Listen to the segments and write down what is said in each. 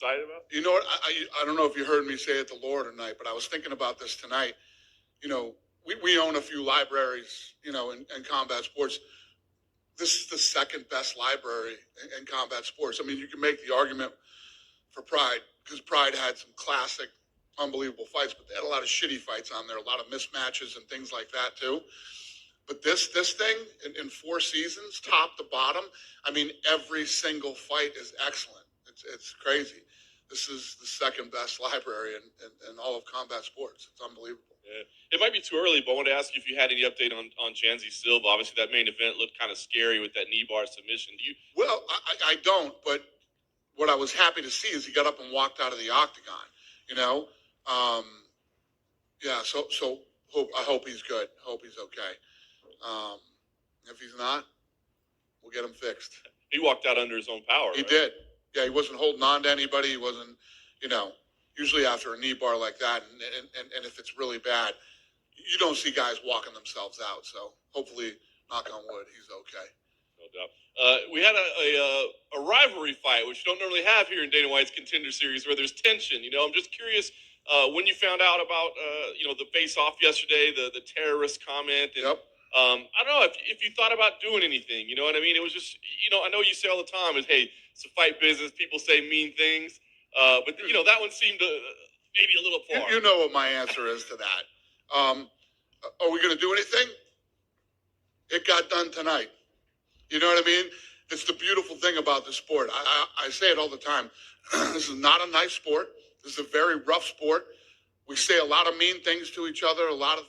Excited about? You know what? I don't know if you heard me say it to Laura tonight, but I was thinking about this tonight. You know, we own a few libraries, in combat sports. This is the second best library in combat sports. I mean, you can make the argument for Pride because Pride had some classic, unbelievable fights, but they had a lot of shitty fights on there, a lot of mismatches and things like that too. But this thing in 4 seasons, top to bottom, I mean, every single fight is excellent. It's crazy. This is the second best library in all of combat sports. It's unbelievable. Yeah. It might be too early, but I wanted to ask you if you had any update on Janzi Silva. Obviously, that main event looked kind of scary with that knee bar submission. Do you? Well, I don't, but what I was happy to see is he got up and walked out of the octagon. You know, um, yeah. So I hope he's good. Hope he's okay. If he's not, we'll get him fixed. He walked out under his own power. He right? did. Yeah, he wasn't holding on to anybody. He wasn't, usually after a knee bar like that, and if it's really bad, you don't see guys walking themselves out. So hopefully, knock on wood, he's okay. No doubt. We had a rivalry fight, which you don't normally have here in Dana White's Contender Series, where there's tension. I'm just curious when you found out about the face-off yesterday, the terrorist comment. And, Yep. I don't know if you thought about doing anything. You know what I mean? It was just I know you say all the time is, hey, it's a fight business. People say mean things, but that one seemed maybe a little far. You know what my answer is to that. Are we going to do anything? It got done tonight. You know what I mean? It's the beautiful thing about the sport. I say it all the time. This is not a nice sport. This is a very rough sport. We say a lot of mean things to each other. A lot of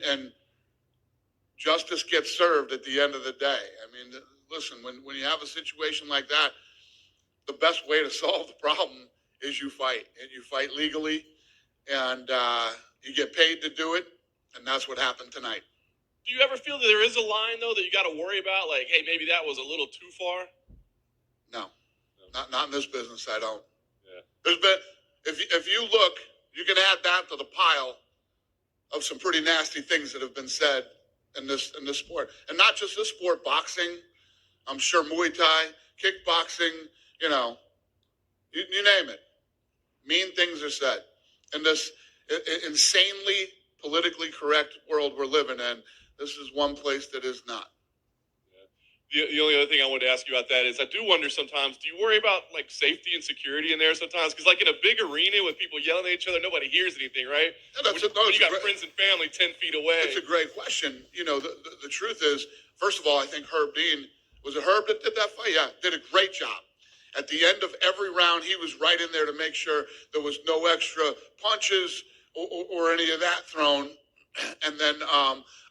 and justice gets served at the end of the day. I mean, listen, when you have a situation like that, the best way to solve the problem is you fight, and you fight legally, and you get paid to do it, and that's what happened tonight. Do you ever feel that there is a line, though, that you got to worry about? Like, hey, maybe that was a little too far? No. Not in this business, I don't. Yeah. There's been, if you look, you can add that to the pile of some pretty nasty things that have been said in this sport. And not just this sport, boxing, I'm sure Muay Thai, kickboxing, you name it. Mean things are said. In this insanely politically correct world we're living in, this is one place that is not. The only other thing I wanted to ask you about that is I do wonder sometimes, do you worry about like safety and security in there sometimes? Because like in a big arena with people yelling at each other, nobody hears anything, right? Yeah, when you got friends and family 10 feet away. It's a great question. The truth is, first of all, I think Herb Dean, was it Herb that did that fight? Yeah, did a great job. At the end of every round, he was right in there to make sure there was no extra punches or any of that thrown. And then,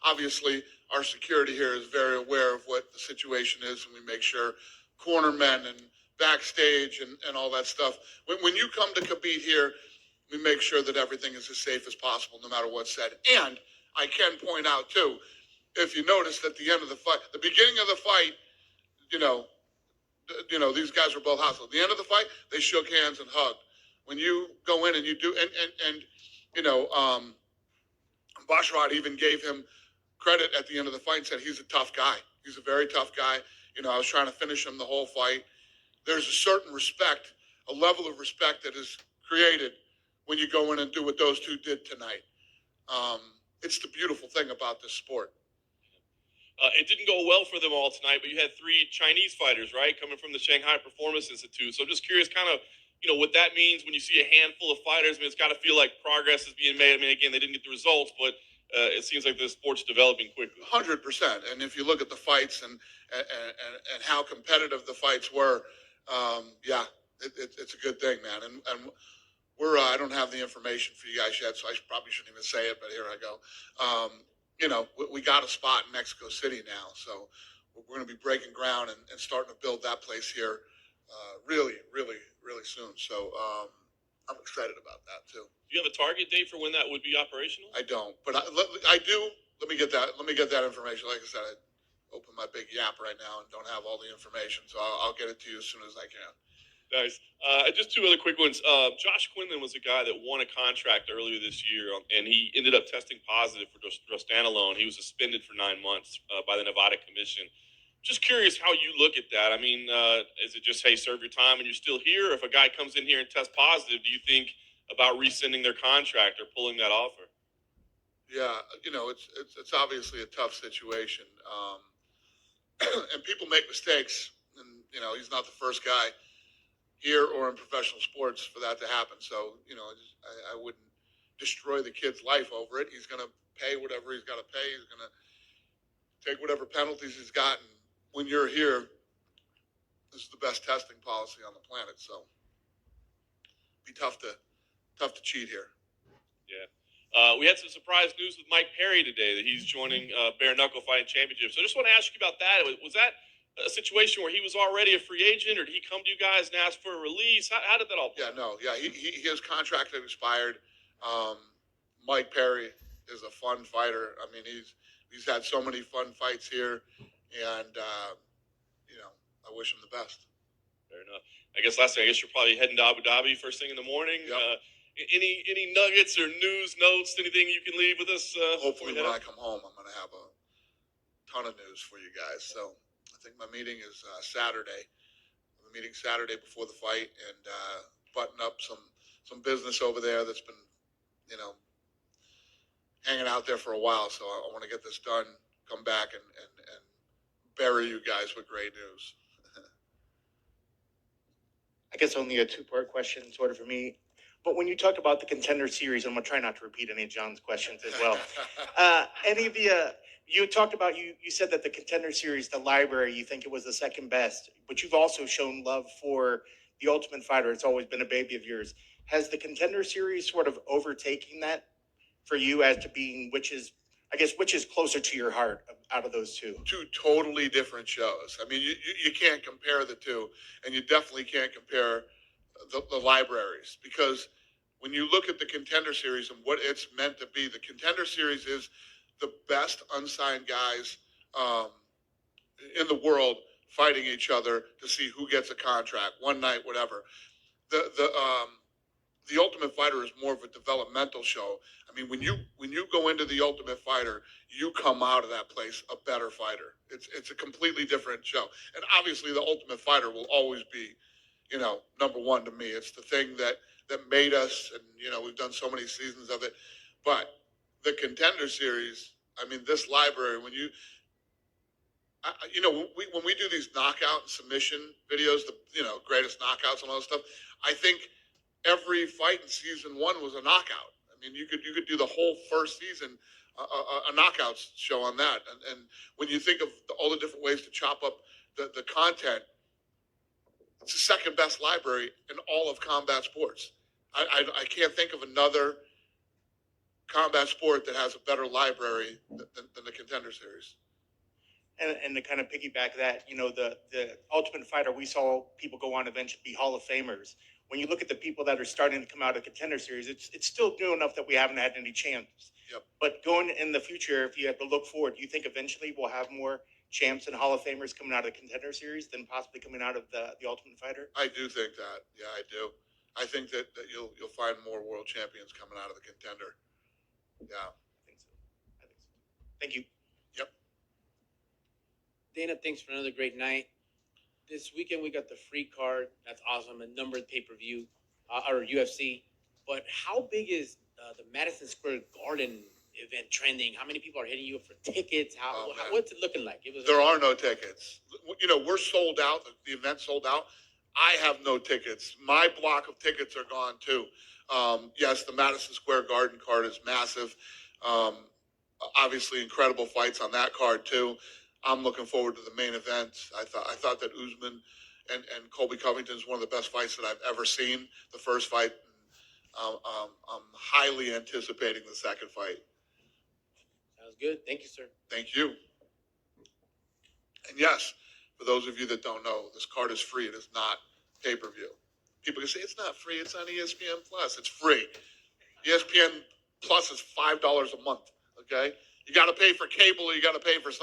obviously, our security here is very aware of what the situation is, and we make sure cornermen and backstage and all that stuff. When you come to compete here, we make sure that everything is as safe as possible, no matter what's said. And I can point out, too, if you noticed at the end of the fight, the beginning of the fight, these guys were both hostile. At the end of the fight, they shook hands and hugged. When you go in and you do, Basharat even gave him credit at the end of the fight and said he's a tough guy. He's a very tough guy. I was trying to finish him the whole fight. There's a certain respect, a level of respect that is created when you go in and do what those two did tonight. It's the beautiful thing about this sport. It didn't go well for them all tonight, but you had 3 Chinese fighters, right, coming from the Shanghai Performance Institute. So I'm just curious kind of, what that means when you see a handful of fighters. I mean, it's got to feel like progress is being made. I mean, again, they didn't get the results, but it seems like the sport's developing quickly. 100%. And if you look at the fights and how competitive the fights were, it's a good thing, man. And we're I don't have the information for you guys yet, so I probably shouldn't even say it, but here I go. We got a spot in Mexico City now, so we're going to be breaking ground and starting to build that place here really, really, really soon. So I'm excited about that too. Do you have a target date for when that would be operational? I don't, but I do. Let me get that information. Like I said, I open my big yap right now and don't have all the information, so I'll get it to you as soon as I can. Nice. Just 2 other quick ones. Josh Quinlan was a guy that won a contract earlier this year, and he ended up testing positive for drostanolone. He was suspended for 9 months by the Nevada Commission. Just curious how you look at that. I mean, is it just, hey, serve your time and you're still here? If a guy comes in here and tests positive, do you think about rescinding their contract or pulling that offer? Yeah, it's obviously a tough situation, and people make mistakes, and he's not the first guy here or in professional sports for that to happen. So I wouldn't destroy the kid's life over it. He's going to pay whatever he's got to pay. He's going to take whatever penalties he's gotten. When you're here, this is the best testing policy on the planet. So be tough to cheat here. Yeah. We had some surprise news with Mike Perry today that he's joining Bare Knuckle Fighting Championship. So I just want to ask you about that. Was that a situation where he was already a free agent, or did he come to you guys and ask for a release? How did that all play? Yeah, no, yeah, his contract had expired. Mike Perry is a fun fighter. I mean, he's had so many fun fights here, and I wish him the best. Fair enough. I guess last thing, I guess you're probably heading to Abu Dhabi first thing in the morning. Yep. Any nuggets or news notes, anything you can leave with us? Hopefully, when I come home, I'm going to have a ton of news for you guys. So I think my meeting is Saturday. I'm meeting Saturday before the fight and button up some business over there that's been, hanging out there for a while. So I want to get this done, come back and bury you guys with great news. I guess only a two-part question, sort of for me. But when you talk about the Contender Series, I'm gonna try not to repeat any of John's questions as well. Any of the you talked about you said that the Contender Series, the library, you think it was the second best, but you've also shown love for the Ultimate Fighter. It's always been a baby of yours. Has the Contender Series sort of overtaking that for you as to being which is closer to your heart out of those two? Two totally different shows. I mean, you can't compare the two, and you definitely can't compare the libraries, because when you look at the Contender Series and what it's meant to be, the Contender Series is the best unsigned guys in the world fighting each other to see who gets a contract one night, whatever. The Ultimate Fighter is more of a developmental show. I mean, when you go into the Ultimate Fighter, you come out of that place a better fighter. It's a completely different show, and obviously the Ultimate Fighter will always be, number one to me. It's the thing that made us, and we've done so many seasons of it. But the Contender Series, I mean, this library, when we do these knockout and submission videos, the greatest knockouts and all that stuff, I think every fight in season one was a knockout. I mean, you could do the whole first season a knockouts show on that. And when you think of all the different ways to chop up the content, it's the second best library in all of combat sports. I can't think of another combat sport that has a better library than the Contender Series. And to kind of piggyback that, the Ultimate Fighter, we saw people go on eventually be Hall of Famers. When you look at the people that are starting to come out of Contender Series, it's still new enough that we haven't had any champs. Yep. But going in the future, if you have to look forward, do you think eventually we'll have more champs and Hall of Famers coming out of the Contender Series than possibly coming out of the Ultimate Fighter? I do think that. Yeah, I do. I think that you'll find more world champions coming out of the Contender. Yeah. I think so. Thank you. Yep. Dana, thanks for another great night. This weekend we got the free card. That's awesome. A numbered pay-per-view, or UFC. But how big is the Madison Square Garden event trending? How many people are hitting you up for tickets? What's it looking like? There are no tickets. We're sold out. The event's sold out. I have no tickets. My block of tickets are gone too. Yes, the Madison Square Garden card is massive. Obviously, incredible fights on that card too. I'm looking forward to the main event. I thought that Usman and Colby Covington is one of the best fights that I've ever seen. The first fight. I'm highly anticipating the second fight. Sounds good. Thank you, sir. Thank you. And yes, for those of you that don't know, this card is free. It is not pay-per-view. People can say it's not free. It's on ESPN Plus. It's free. ESPN Plus is $5 a month. Okay, you got to pay for cable, or you got to pay for something.